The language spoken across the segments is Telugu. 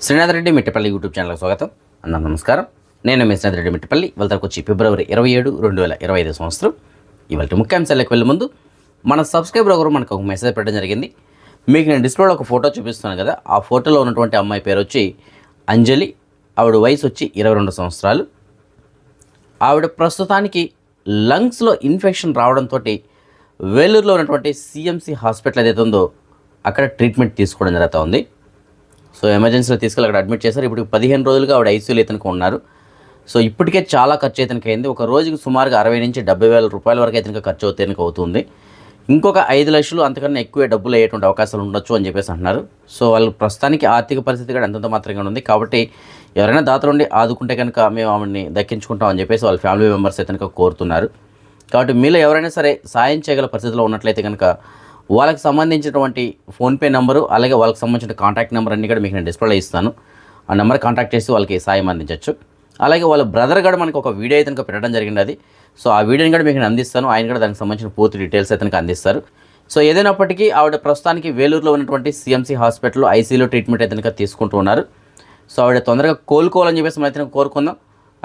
శ్రీనాథ్ రెడ్డి మిట్టపల్లి యూట్యూబ్ ఛానల్కి స్వాగతం అన్న నమస్కారం. నేను మీ శ్రీనాథ్ రెడ్డి మిట్టపల్లి. ఇవాళ వచ్చి ఫిబ్రవరి 27, 2025 సంవత్సరం. ఇవాళ ముఖ్యాంశాలకు వెళ్ళే ముందు మన సబ్స్క్రైబర్ ఒకరు మనకు ఒక మెసేజ్ పెట్టడం జరిగింది. మీకు నేను డిస్ప్లేలో ఒక ఫోటో చూపిస్తున్నాను కదా, ఆ ఫోటోలో ఉన్నటువంటి అమ్మాయి పేరు వచ్చి అంజలి. ఆవిడ వయసు వచ్చి 22 సంవత్సరాలు. ఆవిడ ప్రస్తుతానికి లంగ్స్లో ఇన్ఫెక్షన్ రావడంతో వేలూరులో ఉన్నటువంటి సిఎంసి హాస్పిటల్ ఏదైతే ఉందో అక్కడ ట్రీట్మెంట్ తీసుకోవడం జరుగుతూ ఉంది. సో ఎమర్జెన్సీలో తీసుకెళ్ళి అక్కడ అడ్మిట్ చేశారు. ఇప్పుడు 15 రోజులుగా ఆవిడ ఐసీయూలో ఇతనికి ఉన్నారు. సో ఇప్పటికే చాలా ఖర్చు ఇతనికి అయింది. ఒక రోజుకి సుమారుగా 60 నుంచి 70 వేల రూపాయల వరకు ఇతనికి ఖర్చు అవుతుంది. ఇంకొక 5 లక్షలు అంతకన్నా ఎక్కువే డబ్బులు అయ్యేటువంటి అవకాశాలు ఉండొచ్చు అని చెప్పేసి అంటున్నారు. సో వాళ్ళు ప్రస్తుతానికి ఆర్థిక పరిస్థితి కూడా అంతంత మాత్రంగా ఉంది. కాబట్టి ఎవరైనా దాతలుండి ఆదుకుంటే కనుక మేము ఆవిడని దక్కించుకుంటాం అని చెప్పేసి వాళ్ళ ఫ్యామిలీ మెంబర్స్ అయితే కనుక కోరుతున్నారు. కాబట్టి మీలో ఎవరైనా సరే సాయం చేయగల పరిస్థితిలో ఉన్నట్లయితే కనుక వాళ్ళకి సంబంధించినటువంటి ఫోన్పే నెంబరు, అలాగే వాళ్ళకి సంబంధించిన కాంటాక్ట్ నెంబర్ అన్నీ కూడా మీకు నేను డిస్ప్లేలో ఇస్తాను. ఆ నెంబర్ కాంటాక్ట్ చేసి వాళ్ళకి సాయం అందించవచ్చు. అలాగే వాళ్ళ బ్రదర్ కూడా మనకు ఒక వీడియో అయితే పెట్టడం జరిగింది అది. సో ఆ వీడియోని కూడా మీకు నేను అందిస్తాను. ఆయన కూడా దానికి సంబంధించిన పూర్తి డీటెయిల్స్ అయితే అందిస్తారు. సో ఏదైనప్పటికీ ఆవిడ ప్రస్తుతానికి వేలూరులో ఉన్నటువంటి సిఎంసి హాస్పిటల్లో ఐసీయూలో ట్రీట్మెంట్ అయితే తీసుకుంటూ ఉన్నారు. సో ఆవిడ తొందరగా కోలుకోవాలని చెప్పేసి మనం అయితే కోరుకుందాం.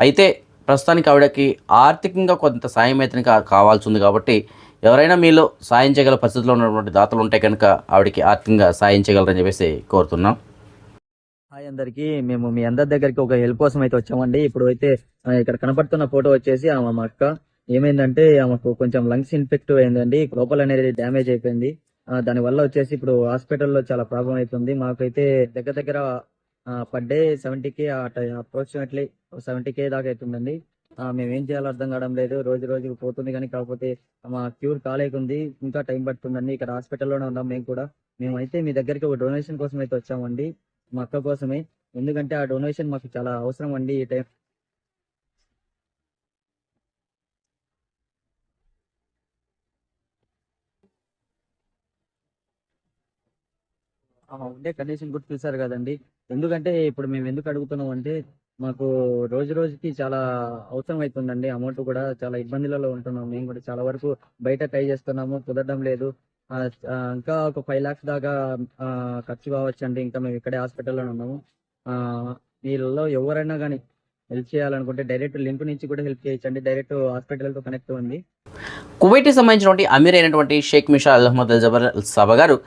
అయితే ప్రస్తుతానికి ఆవిడకి ఆర్థికంగా కొంత సాయం అయితే కావాల్సి ఉంది. కాబట్టి ఎవరైనా మీలో సాయం చేయగల పరిస్థితిలో ఉన్నటువంటి దాతలు ఉంటే కనుక ఆవిడకి ఆర్థికంగా సాయం చేయగలరని చెప్పేసి కోరుతున్నాం. హాయ్ అందరికి, మేము మీ అందరి దగ్గరికి ఒక హెల్ప్ కోసం అయితే వచ్చామండి. ఇప్పుడు అయితే ఇక్కడ కనపడుతున్న ఫోటో వచ్చేసి మా అక్క. ఏమైందంటే ఆమెకు కొంచెం లంగ్స్ ఇన్ఫెక్టివ్ అయిందండి, లోపల అనేది డ్యామేజ్ అయిపోయింది. దానివల్ల వచ్చేసి ఇప్పుడు హాస్పిటల్లో చాలా ప్రాబ్లం అవుతుంది. మాకైతే దగ్గర per day 70K, approximately 70K దాకా అవుతుందండి. మేము ఏం చేయాలో అర్థం కావడం లేదు. రోజుకి పోతుంది, కానీ కాకపోతే మా క్యూర్ కాలేకుంది, ఇంకా టైం పడుతుందండి. ఇక్కడ హాస్పిటల్లోనే ఉన్నాం మేము కూడా. మేమైతే మీ దగ్గరికి ఒక డొనేషన్ కోసం అయితే వచ్చామండి, మా అక్క కోసమే. ఎందుకంటే ఆ డొనేషన్ మాకు చాలా అవసరం అండి ఈ టైం. ఉండే కండిషన్ కూడా చూసారు కదండి. ఎందుకంటే ఇప్పుడు మేము ఎందుకు అడుగుతున్నాం అంటే మాకు రోజుకి చాలా అవసరం అవుతుందండి. అమౌంట్ కూడా చాలా ఇబ్బందులలో ఉంటున్నాం. మేము కూడా చాలా వరకు బయట ట్రై చేస్తున్నాము, కుదరడం లేదు. ఇంకా ఒక 5 lakhs దాకా ఖర్చు కావచ్చు అండి. ఇంకా మేము ఇక్కడే హాస్పిటల్లోనే ఉన్నాము. వీళ్ళలో ఎవరైనా కానీ హెల్ప్ చేయాలనుకుంటే డైరెక్ట్ లింక్ నుంచి కూడా హెల్ప్ చేయొచ్చండి. డైరెక్ట్ హాస్పిటల్తో కనెక్ట్ ఉంది. కువైట్కి సంబంధించినటువంటి అమీర్ అయినటువంటి Sheikh Mishal Al Ahmad Al Jaber Al Sabah garu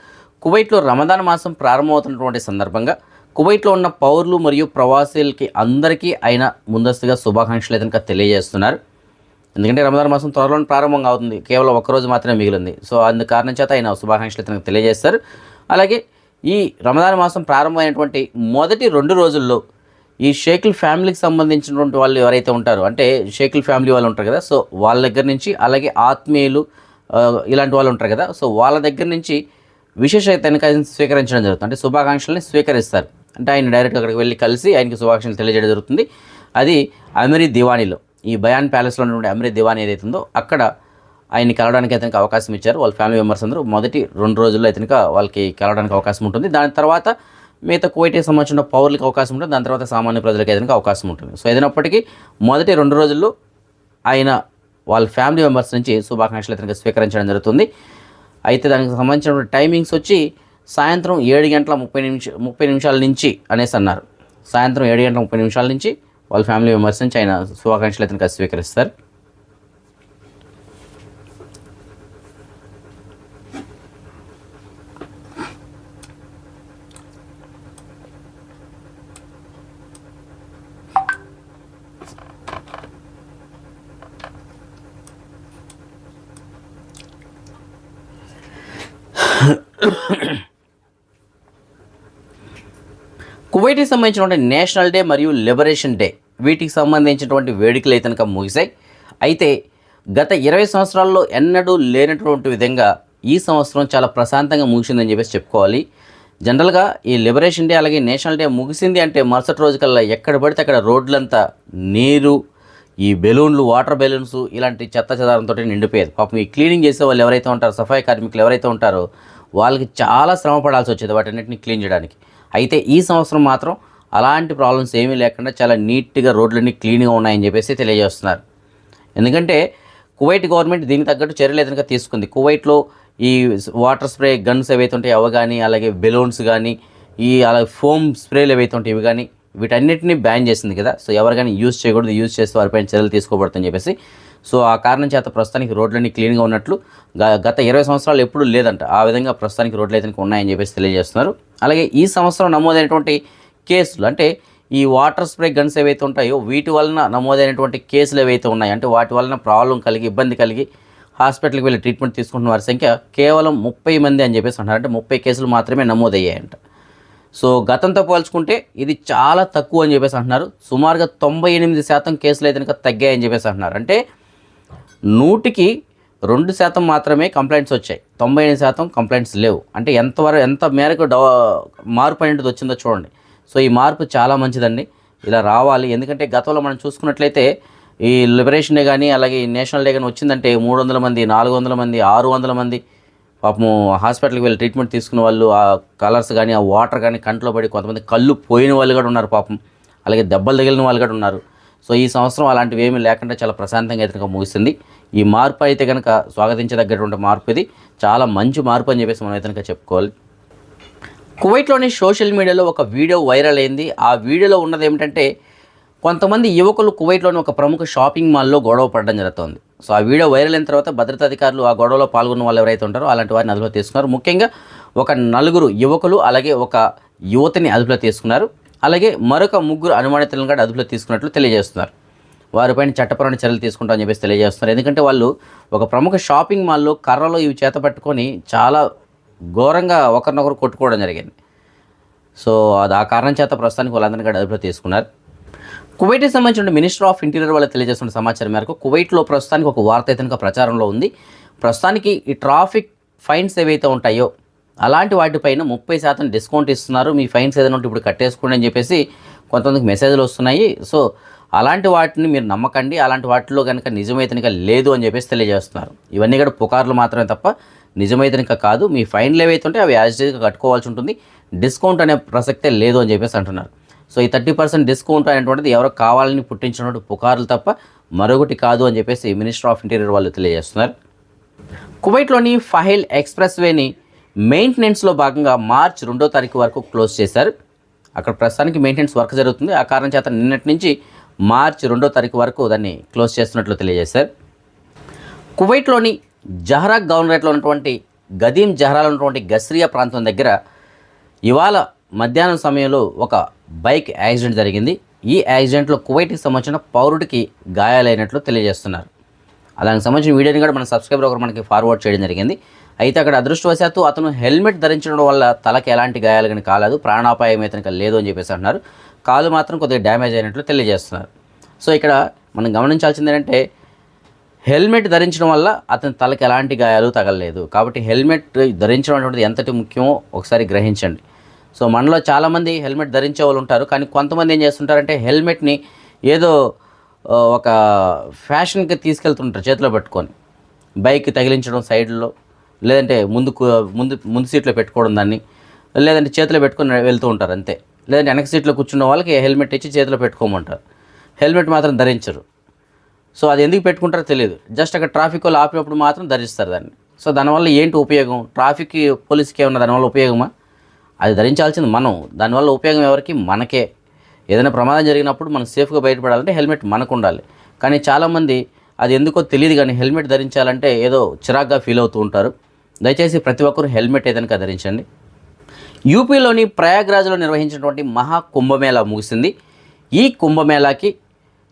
కువైట్లో రమదాన్ మాసం ప్రారంభమవుతున్నటువంటి సందర్భంగా కువైట్లో ఉన్న పౌరులు మరియు ప్రవాసీలకి అందరికీ ఆయన ముందస్తుగా శుభాకాంక్షలు అయితే తెలియజేస్తున్నారు. ఎందుకంటే రమదాన్ మాసం త్వరలో ప్రారంభంగా అవుతుంది, కేవలం ఒక్కరోజు మాత్రమే మిగిలింది. సో అందు కారణం చేత ఆయన శుభాకాంక్షలు అయితే తెలియజేస్తారు. అలాగే ఈ రమదాన్ మాసం ప్రారంభమైనటువంటి మొదటి 2 రోజుల్లో ఈ షేకుల్ ఫ్యామిలీకి సంబంధించినటువంటి వాళ్ళు ఎవరైతే ఉంటారో, అంటే షేకుల్ ఫ్యామిలీ వాళ్ళు ఉంటారు కదా, సో వాళ్ళ దగ్గర నుంచి, అలాగే ఆత్మీయులు ఇలాంటి వాళ్ళు ఉంటారు కదా, సో వాళ్ళ దగ్గర నుంచి విశేష తనిఖీని స్వీకరించడం జరుగుతుంది. అంటే శుభాకాంక్షలని స్వీకరిస్తారు. అంటే ఆయన డైరెక్ట్గా అక్కడికి వెళ్ళి కలిసి ఆయనకి శుభాకాంక్షలు తెలియజేయడం జరుగుతుంది. అది అమీరీ దివానీలో, ఈ బయాన్ ప్యాలెస్లో ఉన్నటువంటి అమీరీ దివానీ ఏదైతే ఉందో అక్కడ ఆయన్ని కలవడానికి అతనికి అవకాశం ఇచ్చారు. వాళ్ళ ఫ్యామిలీ మెంబర్స్ అందరూ మొదటి 2 రోజుల్లో అయితే వాళ్ళకి కలవడానికి అవకాశం ఉంటుంది. దాని తర్వాత మిగతా కువైట్కి సంబంధించిన పౌరులకు అవకాశం ఉంటుంది. దాని తర్వాత సామాన్య ప్రజలకు ఏదైనా అవకాశం ఉంటుంది. సో ఏదైనప్పటికీ మొదటి 2 రోజుల్లో ఆయన వాళ్ళ ఫ్యామిలీ మెంబర్స్ నుంచి శుభాకాంక్షలు అయితే స్వీకరించడం జరుగుతుంది. అయితే దానికి సంబంధించిన టైమింగ్స్ వచ్చి సాయంత్రం 7:30 నిమిషాల నుంచి అనేసి అన్నారు. సాయంత్రం 7:30 నిమిషాల నుంచి వాళ్ళ ఫ్యామిలీ మెంబర్స్ నుంచి ఆయన శుభాకాంక్షలు అయితే స్వీకరిస్తారు. కువైట్కి సంబంధించినటువంటి నేషనల్ డే మరియు లిబరేషన్ డే, వీటికి సంబంధించినటువంటి వేడుకలు అయితే కనుక ముగిశాయి. అయితే గత 20 సంవత్సరాల్లో ఎన్నడూ లేనటువంటి విధంగా ఈ సంవత్సరం చాలా ప్రశాంతంగా ముగిసిందని చెప్పేసి చెప్పుకోవాలి. జనరల్గా ఈ లిబరేషన్ డే అలాగే నేషనల్ డే ముగిసింది అంటే మరుసటి రోజు కల్లా ఎక్కడ పడితే అక్కడ రోడ్లంతా నీరు, ఈ బెలూన్లు, వాటర్ బెలూన్స్, ఇలాంటి చెత్త చెదారంతో నిండిపోయేది. పాపం ఈ క్లీనింగ్ చేసే వాళ్ళు ఎవరైతే ఉంటారో, సఫాయి కార్మికులు ఎవరైతే ఉంటారో వాళ్ళకి చాలా శ్రమ పడాల్సి వచ్చేది వాటన్నిటిని క్లీన్ చేయడానికి. అయితే ఈ సంవత్సరం మాత్రం అలాంటి ప్రాబ్లమ్స్ ఏమీ లేకుండా చాలా నీట్గా రోడ్లన్నీ క్లీన్గా ఉన్నాయని చెప్పేసి తెలియజేస్తున్నారు. ఎందుకంటే కువైట్ గవర్నమెంట్ దీనికి తగ్గట్టు చర్యలు ఏదైనా తీసుకుంది. కువైట్లో ఈ వాటర్ స్ప్రే గన్స్ ఏవైతే ఉంటాయో అవి కానీ, అలాగే బెలూన్స్ కానీ, ఈ అలా ఫోమ్ స్ప్రేలు ఏవైతే ఉంటాయి ఇవి కానీ వీటన్నిటిని బ్యాన్ చేసింది కదా. సో ఎవరు కానీ యూజ్ చేయకూడదు, యూజ్ చేస్తే వారిపైన చర్యలు తీసుకోబడుతుందని చెప్పేసి. సో ఆ కారణం చేత ప్రస్తుతానికి రోడ్లన్నీ క్లీన్గా ఉన్నట్లు గత 20 సంవత్సరాలు ఎప్పుడూ లేదంట. ఆ విధంగా ప్రస్తుతానికి రోడ్లు అయితే ఉన్నాయని చెప్పేసి తెలియజేస్తున్నారు. అలాగే ఈ సంవత్సరం నమోదైనటువంటి కేసులు అంటే ఈ వాటర్ స్ప్రే గన్స్ ఏవైతే ఉంటాయో వీటి వలన నమోదైనటువంటి కేసులు ఏవైతే ఉన్నాయో అంటే వాటి వలన ప్రాబ్లం కలిగి ఇబ్బంది కలిగి హాస్పిటల్కి వెళ్ళి ట్రీట్మెంట్ తీసుకుంటున్న వారి సంఖ్య కేవలం 30 మంది అని చెప్పేసి అంటారు. అంటే 30 కేసులు మాత్రమే నమోదయ్యాయంట. సో గతంతో పోల్చుకుంటే ఇది చాలా తక్కువ అని చెప్పేసి అంటున్నారు. సుమారుగా 98% కేసులు అయితే కనుక తగ్గాయని చెప్పేసి అంటున్నారు. అంటే 100కి 2% మాత్రమే కంప్లైంట్స్ వచ్చాయి, 98% కంప్లైంట్స్ లేవు. అంటే ఎంత మేరకు మార్పు అనేది వచ్చిందో చూడండి. సో ఈ మార్పు చాలా మంచిదండి, ఇలా రావాలి. ఎందుకంటే గతంలో మనం చూసుకున్నట్లయితే ఈ లిబరేషన్ డే కానీ అలాగే ఈ నేషనల్ డే కానీ వచ్చిందంటే 300 మంది 400 మంది 600 మంది పాపము హాస్పిటల్కి వెళ్ళి ట్రీట్మెంట్ తీసుకున్న వాళ్ళు, ఆ కలర్స్ కానీ ఆ వాటర్ కానీ కంట్లో పడి కొంతమంది కళ్ళు పోయిన వాళ్ళు కూడా ఉన్నారు పాపం, అలాగే దెబ్బలు తగిలిన వాళ్ళు కూడా ఉన్నారు. సో ఈ సంవత్సరం అలాంటివి ఏమీ లేకుండా చాలా ప్రశాంతంగా అయితే కనుక ముగిసింది. ఈ మార్పు అయితే కనుక స్వాగతించదగ్గటువంటి మార్పు, ఇది చాలా మంచి మార్పు అని చెప్పేసి మనం అయితే కనుక చెప్పుకోవాలి. కువైట్లోని సోషల్ మీడియాలో ఒక వీడియో వైరల్ అయింది. ఆ వీడియోలో ఉన్నది ఏమిటంటే కొంతమంది యువకులు కువైట్లోని ఒక ప్రముఖ షాపింగ్ మాల్లో గొడవ పడడం జరుగుతుంది. సో ఆ వీడియో వైరల్ అయిన తర్వాత భద్రతా అధికారులు ఆ గొడవలో పాల్గొన్న వాళ్ళు ఎవరైతే ఉంటారో అలాంటి వారిని అదుపులో తీసుకున్నారు. ముఖ్యంగా ఒక 4 యువకులు అలాగే ఒక యువతిని అదుపులో తీసుకున్నారు. అలాగే మరొక 3 అనుమానితులను కూడా అదుపులో తీసుకున్నట్లు తెలియజేస్తున్నారు. వారిపైన చట్టపరమైన చర్యలు తీసుకుంటామని చెప్పేసి తెలియజేస్తున్నారు. ఎందుకంటే వాళ్ళు ఒక ప్రముఖ షాపింగ్ మాల్లో కర్రలో ఇవి చేత పట్టుకొని చాలా ఘోరంగా ఒకరినొకరు కొట్టుకోవడం జరిగింది. సో అది ఆ కారణం చేత ప్రస్తుతానికి వాళ్ళందరినీ కూడా అదుపులో తీసుకున్నారు. కువైట్కి సంబంధించిన మినిస్టర్ ఆఫ్ ఇంటీరియర్ వాళ్ళు తెలియజేస్తున్న సమాచారం మేరకు కువైట్లో ప్రస్తుతానికి ఒక వార్త అయితే కనుక ప్రచారంలో ఉంది. ప్రస్తుతానికి ఈ ట్రాఫిక్ ఫైన్స్ ఏవైతే ఉంటాయో అలాంటి వాటిపైన 30% డిస్కౌంట్ ఇస్తున్నారు. మీ ఫైన్స్ ఏదైనా ఉంటే ఇప్పుడు కట్టేసుకోండి అని చెప్పేసి కొంతమందికి మెసేజ్లు వస్తున్నాయి. సో అలాంటి వాటిని మీరు నమ్మకండి, అలాంటి వాటిలో కనుక నిజమైతే కనుక లేదు అని చెప్పేసి తెలియజేస్తున్నారు. ఇవన్నీ కూడా పుకార్లు మాత్రమే తప్ప నిజమైతే కనుక కాదు. మీ ఫైన్లు ఏవైతే ఉంటే అవి యాజ్ గా కట్టుకోవాల్సి ఉంటుంది, డిస్కౌంట్ అనే ప్రసక్తే లేదు అని చెప్పేసి అంటున్నారు. సో ఈ 30% డిస్కౌంట్ అనేటువంటిది ఎవరో కావాలని పుట్టించినటువంటి పుకార్లు తప్ప మరొకటి కాదు అని చెప్పేసి మినిస్టర్ ఆఫ్ ఇంటీరియర్ వాళ్ళు తెలియజేస్తున్నారు. కువైట్లోని ఫహెల్ ఎక్స్ప్రెస్ వేని మెయింటెనెన్స్లో భాగంగా మార్చి 2వ తారీఖు వరకు క్లోజ్ చేశారు. అక్కడ ప్రస్తుతానికి మెయింటెనెన్స్ వర్క్ జరుగుతుంది. ఆ కారణం చేత నిన్నటి నుంచి మార్చి 2వ తారీఖు వరకు దాన్ని క్లోజ్ చేస్తున్నట్లు తెలియజేశారు. కువైట్లోని జహరా గవర్నరేట్లో ఉన్నటువంటి గదీం జహరాలో ఉన్నటువంటి గస్రియా ప్రాంతం దగ్గర ఇవాళ మధ్యాహ్నం సమయంలో ఒక బైక్ యాక్సిడెంట్ జరిగింది. ఈ యాక్సిడెంట్లో కువైట్కి సంబంధించిన పౌరుడికి గాయాలైనట్లు తెలియజేస్తున్నారు. దానికి సంబంధించిన వీడియోని కూడా మన సబ్స్క్రైబర్ ఒకరు మనకి ఫార్వర్డ్ చేయడం జరిగింది. అయితే అక్కడ అదృష్టవశాత్తు అతను హెల్మెట్ ధరించడం వల్ల తలకి ఎలాంటి గాయాలు కానీ కాలేదు, ప్రాణాపాయం అయితే లేదు అని చెప్పేసి అంటున్నారు. కాలు మాత్రం కొద్దిగా డ్యామేజ్ అయినట్లు తెలియజేస్తున్నారు. సో ఇక్కడ మనం గమనించాల్సింది ఏంటంటే హెల్మెట్ ధరించడం వల్ల అతని తలకి ఎలాంటి గాయాలు తగలలేదు. కాబట్టి హెల్మెట్ ధరించడం అనేటువంటిది ఎంతటి ముఖ్యమో ఒకసారి గ్రహించండి. సో మనలో చాలామంది హెల్మెట్ ధరించే వాళ్ళు ఉంటారు, కానీ కొంతమంది ఏం చేస్తుంటారంటే హెల్మెట్ని ఏదో ఒక ఫ్యాషన్కి తీసుకెళ్తుంటారు చేతిలో పెట్టుకొని, బైక్ తగిలించడం సైడ్లో, లేదంటే ముందు సీట్లో పెట్టుకోవడం దాన్ని, లేదంటే చేతిలో పెట్టుకొని వెళ్తూ ఉంటారు అంతే. లేదంటే వెనక సీట్లో కూర్చున్న వాళ్ళకి హెల్మెట్ ఇచ్చి చేతిలో పెట్టుకోమంటారు, హెల్మెట్ మాత్రం ధరించరు. సో అది ఎందుకు పెట్టుకుంటారో తెలియదు, జస్ట్ అక్కడ ట్రాఫిక్ వాళ్ళు ఆపినప్పుడు మాత్రం ధరిస్తారు దాన్ని. సో దానివల్ల ఏంటి ఉపయోగం? ట్రాఫిక్ పోలీస్కి ఏమన్నా దానివల్ల ఉపయోగమా? అది ధరించాల్సింది మనం. దానివల్ల ఉపయోగం ఎవరికి? మనకే. ఏదైనా ప్రమాదం జరిగినప్పుడు మనం సేఫ్గా బయటపడాలంటే హెల్మెట్ మనకు ఉండాలి. కానీ చాలామంది అది ఎందుకో తెలియదు కానీ హెల్మెట్ ధరించాలంటే ఏదో చిరాగ్గా ఫీల్ అవుతూ ఉంటారు. దయచేసి ప్రతి ఒక్కరు హెల్మెట్ ఏదైనా ధరించండి. యూపీలోని ప్రయాగ్రాజ్లో నిర్వహించినటువంటి మహా కుంభమేళా ముగిసింది. ఈ కుంభమేళాకి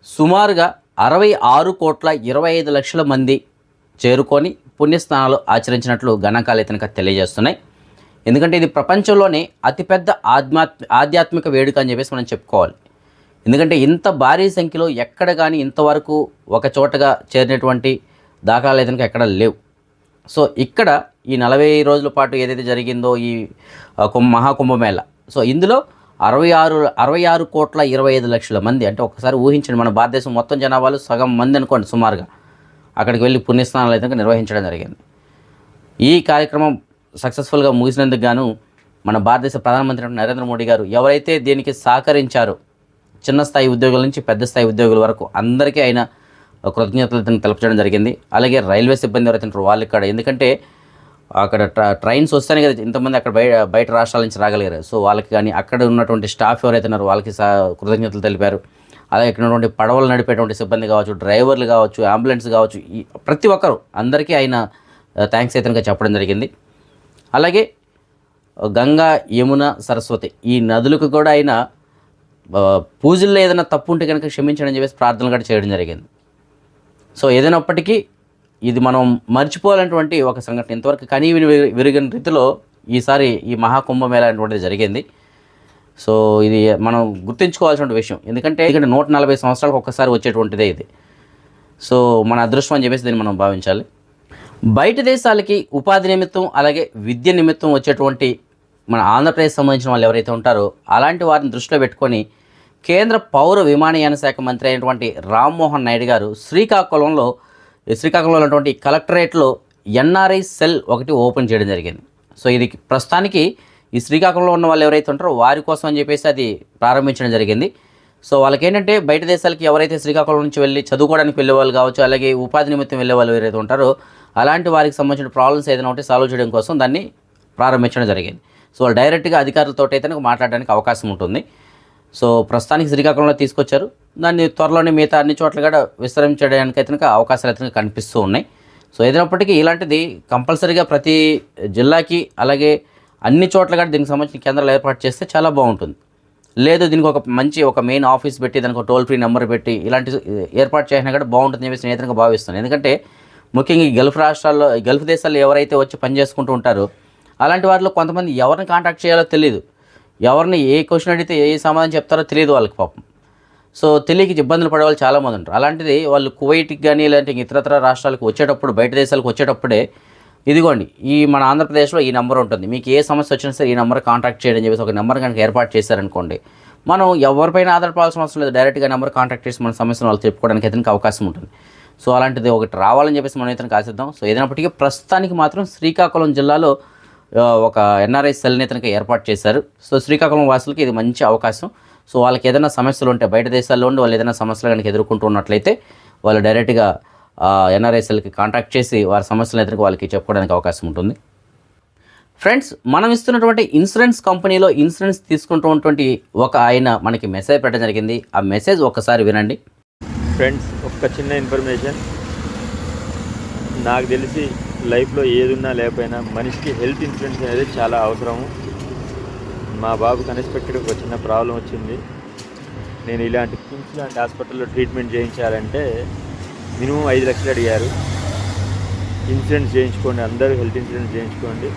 సుమారుగా 66,25,00,000 మంది చేరుకొని పుణ్యస్నానాలు ఆచరించినట్లు గణాంకాలు అయితే తెలియజేస్తున్నాయి. ఎందుకంటే ఇది ప్రపంచంలోనే అతిపెద్ద ఆధ్యాత్మిక వేడుక అని చెప్పేసి మనం చెప్పుకోవాలి. ఎందుకంటే ఇంత భారీ సంఖ్యలో ఎక్కడ కానీ ఇంతవరకు ఒక చోటగా చేరినటువంటి దాఖలాలు అయితే ఎక్కడ లేవు. సో ఇక్కడ ఈ 40 రోజుల పాటు ఏదైతే జరిగిందో ఈ మహాకుంభమేళ, సో ఇందులో 66,25,00,000 మంది, అంటే ఒకసారి ఊహించండి, మన భారతదేశం మొత్తం జనాభాలో సగం మంది అనుకోండి సుమారుగా అక్కడికి వెళ్ళి పుణ్యస్నానాలు అయితే నిర్వహించడం జరిగింది. ఈ కార్యక్రమం సక్సెస్ఫుల్గా ముగిసినందుకు గాను మన భారతదేశ ప్రధానమంత్రి నరేంద్ర మోడీ గారు ఎవరైతే దీనికి సహకరించారో చిన్న స్థాయి ఉద్యోగుల నుంచి పెద్ద స్థాయి ఉద్యోగుల వరకు అందరికీ ఆయన కృతజ్ఞతలను తెలపడం జరిగింది. అలాగే రైల్వే సిబ్బంది ఎవరైతే వాళ్ళకి కూడా, ఎందుకంటే అక్కడ ట్రైన్స్ వస్తేనే కదా ఇంతమంది అక్కడ బయట రాష్ట్రాల నుంచి రాగలిగారు. సో వాళ్ళకి కానీ అక్కడ ఉన్నటువంటి స్టాఫ్ ఎవరైతే ఉన్నారో వాళ్ళకి కృతజ్ఞతలు తెలిపారు. అలాగే ఇక్కడ ఉన్నటువంటి పడవలు నడిపేటువంటి సిబ్బంది కావచ్చు, డ్రైవర్లు కావచ్చు, అంబులెన్స్ కావచ్చు, ఈ ప్రతి ఒక్కరు అందరికీ ఆయన థ్యాంక్స్ అయితే చెప్పడం జరిగింది. అలాగే గంగా, యమున, సరస్వతి ఈ నదులకు కూడా ఆయన పూజల్లో ఏదైనా తప్పు ఉంటే కనుక క్షమించడం చెప్పేసి ప్రార్థనలు కూడా చేయడం జరిగింది. సో ఏదైనప్పటికీ ఇది మనం మర్చిపోవాలన్నటువంటి ఒక సంఘటన. ఇంతవరకు కనీ విరిగిన రీతిలో ఈసారి ఈ మహాకుంభమేళా అనేటువంటిది జరిగింది. సో ఇది మనం గుర్తుంచుకోవాల్సిన విషయం. ఎందుకంటే 140 సంవత్సరాలకు ఒక్కసారి వచ్చేటువంటిదే ఇది. సో మన అదృష్టం అని చెప్పేసి దీన్ని మనం భావించాలి. బయట దేశాలకి ఉపాధి నిమిత్తం అలాగే విద్య నిమిత్తం వచ్చేటువంటి మన ఆంధ్రప్రదేశ్ సంబంధించిన వాళ్ళు ఎవరైతే ఉంటారో అలాంటి వారిని దృష్టిలో పెట్టుకొని కేంద్ర పౌర విమానయాన శాఖ మంత్రి అయినటువంటి రామ్మోహన్ నాయుడు గారు శ్రీకాకుళంలో ఉన్నటువంటి కలెక్టరేట్లో ఎన్ఆర్ఐ సెల్ ఒకటి ఓపెన్ చేయడం జరిగింది. సో ఇది ప్రస్తుతానికి ఈ శ్రీకాకుళంలో ఉన్న వాళ్ళు ఎవరైతే ఉంటారో వారి కోసం అని చెప్పేసి అది ప్రారంభించడం జరిగింది. సో వాళ్ళకి ఏంటంటే బయట దేశాలకి ఎవరైతే శ్రీకాకుళం నుంచి వెళ్ళి చదువుకోవడానికి వెళ్ళే వాళ్ళు కావచ్చు, అలాగే ఉపాధి నిమిత్తం వెళ్ళే వాళ్ళు ఎవరైతే ఉంటారో అలాంటి వారికి సంబంధించిన ప్రాబ్లమ్స్ ఏదైనా ఉంటే సాల్వ్ చేయడం కోసం దాన్ని ప్రారంభించడం జరిగింది. సో వాళ్ళు డైరెక్ట్గా అధికారులతో అయితే మాట్లాడడానికి అవకాశం ఉంటుంది. సో ప్రస్తుతానికి శ్రీకాకుళంలో తీసుకొచ్చారు. దాన్ని త్వరలోనే మిగతా అన్ని చోట్ల కూడా విస్తరించడానికి అయితే అవకాశాలు అయితే కనిపిస్తూ ఉన్నాయి. సో ఏదైనప్పటికీ ఇలాంటిది కంపల్సరీగా ప్రతి జిల్లాకి అలాగే అన్ని చోట్ల కూడా దీనికి సంబంధించిన కేంద్రాలు ఏర్పాటు చేస్తే చాలా బాగుంటుంది. లేదు దీనికి ఒక మెయిన్ ఆఫీస్ పెట్టి దానికి ఒక టోల్ ఫ్రీ నెంబర్ పెట్టి ఇలాంటి ఏర్పాటు చేసినా కూడా బాగుంటుందని చెప్పేసి నేను అయితే భావిస్తాను. ఎందుకంటే ముఖ్యంగా ఈ గల్ఫ్ దేశాల్లో ఎవరైతే వచ్చి పనిచేసుకుంటూ ఉంటారో అలాంటి వారిలో కొంతమంది ఎవరిని కాంటాక్ట్ చేయాలో తెలియదు, ఎవరిని ఏ క్వశ్చన్ అడిగితే ఏ సమాధానం చెప్తారో తెలియదు వాళ్ళకి పాపం. సో తెలియక ఇబ్బందులు పడే వాళ్ళు చాలామంది ఉంటారు. అలాంటిది వాళ్ళు కువైట్కి కానీ ఇలాంటి ఇతరత్ర రాష్ట్రాలకు వచ్చేటప్పుడు బయట దేశాలకు వచ్చేటప్పుడే ఇదిగోండి ఈ మన ఆంధ్రప్రదేశ్లో ఈ నెంబర్ ఉంటుంది, మీకు ఏ సమస్య వచ్చినా సరే ఈ నెంబర్ కాంటాక్ట్ చేయడం చెప్పేసి ఒక నెంబర్ కనుక ఏర్పాటు చేశారనుకోండి, మనం ఎవరిపైన ఆధారపడాల్సిన అవసరం లేదు, డైరెక్ట్గా నెంబర్ కాంటాక్ట్ చేసి మన సమస్యను వాళ్ళు చెప్పుకోవడానికి అయితే అవకాశం ఉంటుంది. సో అలాంటిది ఒకటి రావాలని చెప్పేసి మనం అయితే ఆశిద్దాం. సో ఏదైనప్పటికీ ప్రస్తుతానికి మాత్రం శ్రీకాకుళం జిల్లాలో ఒక ఎన్ఆర్ఐ సెల్ని అయితే ఏర్పాటు చేశారు. సో శ్రీకాకుళం వాసులకి ఇది మంచి అవకాశం. సో వాళ్ళకి ఏదైనా సమస్యలు ఉంటే బయట దేశాల్లో ఉండి వాళ్ళు ఏదైనా సమస్యలు కనుక ఎదుర్కొంటూ ఉన్నట్లయితే వాళ్ళు డైరెక్ట్గా ఎన్ఆర్ఐ సెల్కి కాంటాక్ట్ చేసి వారి సమస్యలు అయితే వాళ్ళకి చెప్పుకోవడానికి అవకాశం ఉంటుంది. ఫ్రెండ్స్, మనం ఇస్తున్నటువంటి ఇన్సూరెన్స్ కంపెనీలో ఇన్సూరెన్స్ తీసుకుంటున్నటువంటి ఒక ఆయన మనకి మెసేజ్ పెట్టడం జరిగింది. ఆ మెసేజ్ ఒక్కసారి వినండి. ఫ్రెండ్స్, ఒక చిన్న ఇన్ఫర్మేషన్. నాకు తెలిసి లైఫ్లో ఏదున్నా లేకపోయినా మనిషికి హెల్త్ ఇన్సూరెన్స్ అనేది చాలా అవసరము. మా బాబుకి అన్ఎక్స్పెక్టెడ్ ఒక చిన్న ప్రాబ్లం వచ్చింది. నేను ఇలాంటి కిమ్స్ లాంటి హాస్పిటల్లో ట్రీట్మెంట్ చేయించాలంటే మినిమం 5 లక్షలు అడిగారు. ఇన్సూరెన్స్ చేయించుకోండి, అందరూ హెల్త్ ఇన్సూరెన్స్ చేయించుకోండి.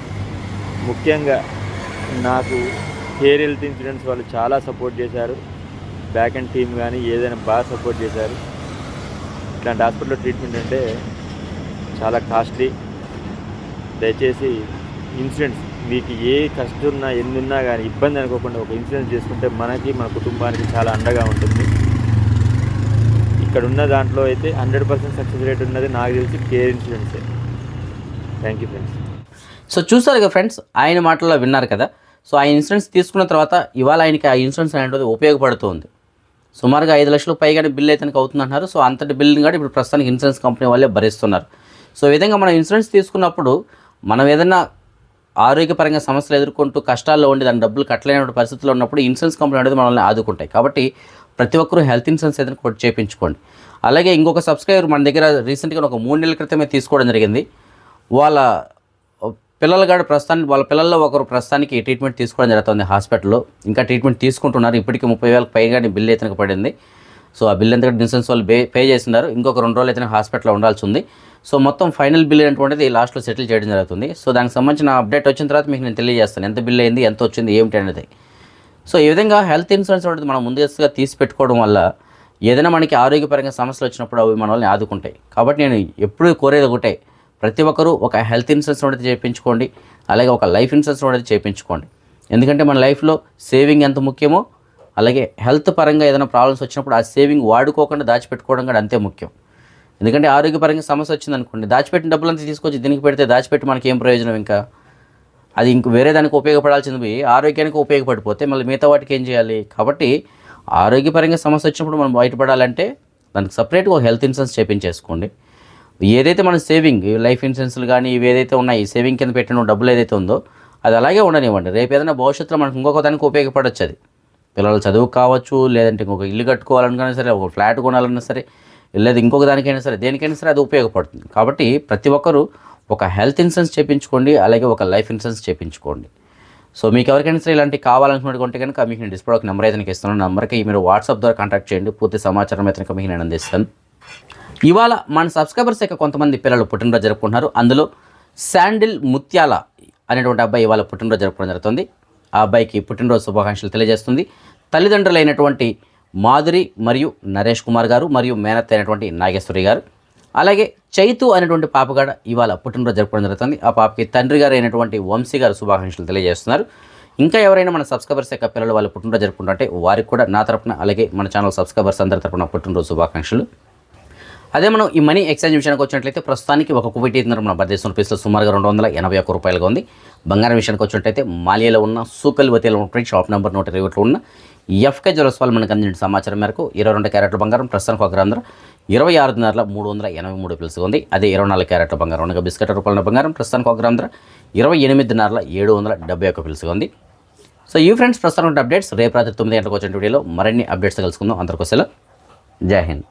ముఖ్యంగా నాకు కేర్ హెల్త్ ఇన్సూరెన్స్ వాళ్ళు చాలా సపోర్ట్ చేశారు. బ్యాక్ అండ్ టీమ్ కానీ ఏదైనా బాగా సపోర్ట్ చేశారు. ఇట్లాంటి హాస్పిటల్లో ట్రీట్మెంట్ అంటే చాలా కాస్ట్లీ. దయచేసి ఇన్సూరెన్స్ మీకు ఏ కష్టం ఉన్నా ఎన్నున్నా కానీ ఇబ్బంది అనుకోకుండా ఒక ఇన్సూరెన్స్ చేసుకుంటే మనకి మన కుటుంబానికి చాలా అండగా ఉంటుంది. ఇక్కడ ఉన్న దాంట్లో అయితే 100% సక్సెస్ రేట్ ఉన్నది నాకు తెలిసి కేర్ ఇన్సూరెన్సే. Thank you friends. సో చూసారు కదా ఫ్రెండ్స్, ఆయన మాటల్లో విన్నారు కదా. సో ఆ ఇన్సూరెన్స్ తీసుకున్న తర్వాత ఇవాళ ఆయనకి ఆ ఇన్సూరెన్స్ అనేది ఉపయోగపడుతుంది. సుమారుగా 5 లక్షలకు పైగానే బిల్ అయితే అవుతుందంటున్నారు. సో అంతటి బిల్ని కూడా ఇప్పుడు ప్రస్తుతానికి ఇన్సూరెన్స్ కంపెనీ వాళ్ళే భరిస్తున్నారు. సో ఈ విధంగా మనం ఇన్సూరెన్స్ తీసుకున్నప్పుడు మనం ఏదైనా ఆరోగ్యపరంగా సమస్యలు ఎదుర్కొంటూ కష్టాల్లో ఉండి దాని డబ్బులు కట్టలేని పరిస్థితుల్లో ఉన్నప్పుడు ఇన్సూరెన్స్ కంపెనీ అనేది మనల్ని ఆదుకుంటాయి. కాబట్టి ప్రతి ఒక్కరూ హెల్త్ ఇన్సూరెన్స్ ఏదైనా కొట్టి చేయించుకోండి. అలాగే ఇంకొక సబ్స్క్రైబర్ మన దగ్గర రీసెంట్గా ఒక 3 నెలల క్రితమే తీసుకోవడం జరిగింది. వాళ్ళ పిల్లల్లో ఒకరు ప్రస్తుతానికి ట్రీట్మెంట్ తీసుకోవడం జరుగుతుంది హాస్పిటల్లో. ఇంకా ట్రీట్మెంట్ తీసుకుంటున్నారు. ఇప్పటికీ 30,000 పైగానే బిల్ అయితే పడింది. సో ఆ బిల్ ఎంత ఇన్సూరెన్స్ వాళ్ళు పే చేస్తున్నారు. ఇంకొక 2 రోజులు అయితే హాస్పిటల్లో ఉండాల్సి ఉంది. సో మొత్తం ఫైనల్ బిల్ అనేటువంటిది లాస్ట్లో సెటిల్ చేయడం జరుగుతుంది. సో దానికి సంబంధించిన అప్డేట్ వచ్చిన తర్వాత మీకు నేను తెలియజేస్తాను ఎంత బిల్ అయింది, ఎంత వచ్చింది, ఏమిటి అనేది. సో ఈ విధంగా హెల్త్ ఇన్సూరెన్స్ అనేది మనం ముందుగా తీసి పెట్టుకోవడం వల్ల ఏదైనా మనకి ఆరోగ్యపరంగా సమస్యలు వచ్చినప్పుడు అవి మనల్ని ఆదుకుంటాయి. కాబట్టి నేను ఎప్పుడూ కోరేది ఒకటే, ప్రతి ఒక్కరూ ఒక హెల్త్ ఇన్సూరెన్స్ అనేది చేయించుకోండి. అలాగే ఒక లైఫ్ ఇన్సూరెన్స్ అనేది చేయించుకోండి. ఎందుకంటే మన లైఫ్లో సేవింగ్ ఎంత ముఖ్యమో అలాగే హెల్త్ పరంగా ఏదైనా ప్రాబ్లమ్స్ వచ్చినప్పుడు ఆ సేవింగ్ వాడుకోకుండా దాచిపెట్టుకోవడం కూడా అంతే ముఖ్యం. ఎందుకంటే ఆరోగ్యపరంగా సమస్య వచ్చిందనుకోండి, దాచిపెట్టిన డబ్బులంతా తీసుకొచ్చి దీనికి పెడితే దాచిపెట్టి మనకి ఏం ప్రయోజనం? ఇంకా అది ఇంక వేరే దానికి ఉపయోగపడాల్సింది పోయి ఆరోగ్యానికి ఉపయోగపడిపోతే మళ్ళీ మిగతా వాటికి ఏం చేయాలి? కాబట్టి ఆరోగ్యపరంగా సమస్య వచ్చినప్పుడు మనం బయటపడాలంటే దానికి సపరేట్గా ఒక హెల్త్ ఇన్సూరెన్స్ చేయించేసుకోండి. ఏదైతే మన సేవింగ్ లైఫ్ ఇన్సూరెన్స్లు కానీ ఇవి ఏదైతే ఉన్నాయి సేవింగ్ కింద పెట్టిన డబ్బులు ఏదైతే ఉందో అది అలాగే ఉండనివ్వండి. రేపు ఏదైనా భవిష్యత్తులో మనకు ఇంకొక దానికి ఉపయోగపడవచ్చు. అది పిల్లల చదువు కావచ్చు, లేదంటే ఇంకొక ఇల్లు కట్టుకోవాలనుకున్నా సరే, ఒక ఫ్లాట్ కొనాలన్నా సరే, లేదా ఇంకొక దానికైనా సరే, దేనికైనా సరే అది ఉపయోగపడుతుంది. కాబట్టి ప్రతి ఒక్కరూ ఒక హెల్త్ ఇన్సూరెన్స్ చేయించుకోండి, అలాగే ఒక లైఫ్ ఇన్సూరెన్స్ చేయించుకోండి. సో మీకు ఎవరికైనా సరే ఇలాంటి కావాలనుకున్నటువంటి కనుక మీకు నేను డిస్ప్లే ఒక నెంబర్ అయితే నాకు ఇస్తున్నాను. నెంబర్కి మీరు వాట్సాప్ ద్వారా కాంటాక్ట్ చేయండి. పూర్తి సమాచారం అయితే మీకు నేను అందిస్తాను. ఇవాళ మన సబ్స్క్రైబర్స్ యొక్క కొంతమంది పిల్లలు పుట్టినరోజు జరుపుకుంటున్నారు. అందులో శాండిల్ ముత్యాల అనేటువంటి అబ్బాయి ఇవాళ పుట్టినరోజు జరుపుకోవడం జరుగుతుంది. ఆ అబ్బాయికి పుట్టినరోజు శుభాకాంక్షలు తెలియజేస్తుంది తల్లిదండ్రులైనటువంటి మాధురి మరియు నరేష్ కుమార్ గారు మరియు మేనత్ అయినటువంటి నాగేశ్వరి గారు. అలాగే చైతు అనేటువంటి పాపగాడ ఇవాళ పుట్టినరోజు జరుపుకోవడం జరుగుతుంది. ఆ పాపకి తండ్రి గారు అయినటువంటి వంశీ గారు శుభాకాంక్షలు తెలియజేస్తున్నారు. ఇంకా ఎవరైనా మన సబ్స్క్రైబర్స్ యొక్క పిల్లలు వాళ్ళు పుట్టినరోజు జరుపుకుంటుంటే వారికి కూడా నా తరపున, అలాగే మన ఛానల్ సబ్స్క్రైబర్స్ అందరి తరపున పుట్టినరోజు శుభాకాంక్షలు. అదే మనం ఈ మనీ ఎక్స్చేంజ్ విషయానికి వచ్చినట్లయితే ప్రస్తుతానికి ఒక కువైట్ దీనార్ మన భారతదేశం రూపీస్లో సుమారుగా 281 రూపాయలుగా ఉంది. బంగారం విషయానికి వచ్చినట్లయితే మాలియాలో ఉన్న సూకల్ వతీలో ఉన్న షాప్ నెంబర్ 121లో ఉన్న ఎఫ్కే జ్యువెలర్స్ వాళ్ళు మనకు అందించిన సమాచారం మేరకు 22 క్యారెట్ల బంగారం ప్రస్తుతానికి 1 గ్రాము ధర 26 దినార్ల 383 పిల్స్గా ఉంది. అదే 24 క్యారెట్ల బంగారం అనగా బిస్కెట్ రూపాయల బంగారం ప్రస్తుతానికి 1 గ్రాము ధర 28 దినార్ల 771 పిల్స్గా ఉంది. సో ఈ ఫ్రెండ్స్ ప్రస్తుతం అప్డేట్స్ రేపు రాత్రి 9 గంటలకు వచ్చిన వీడియోలో మరిన్ని అప్డేట్స్ కలుసుకుందాం. అందరికోసం జై హింద్.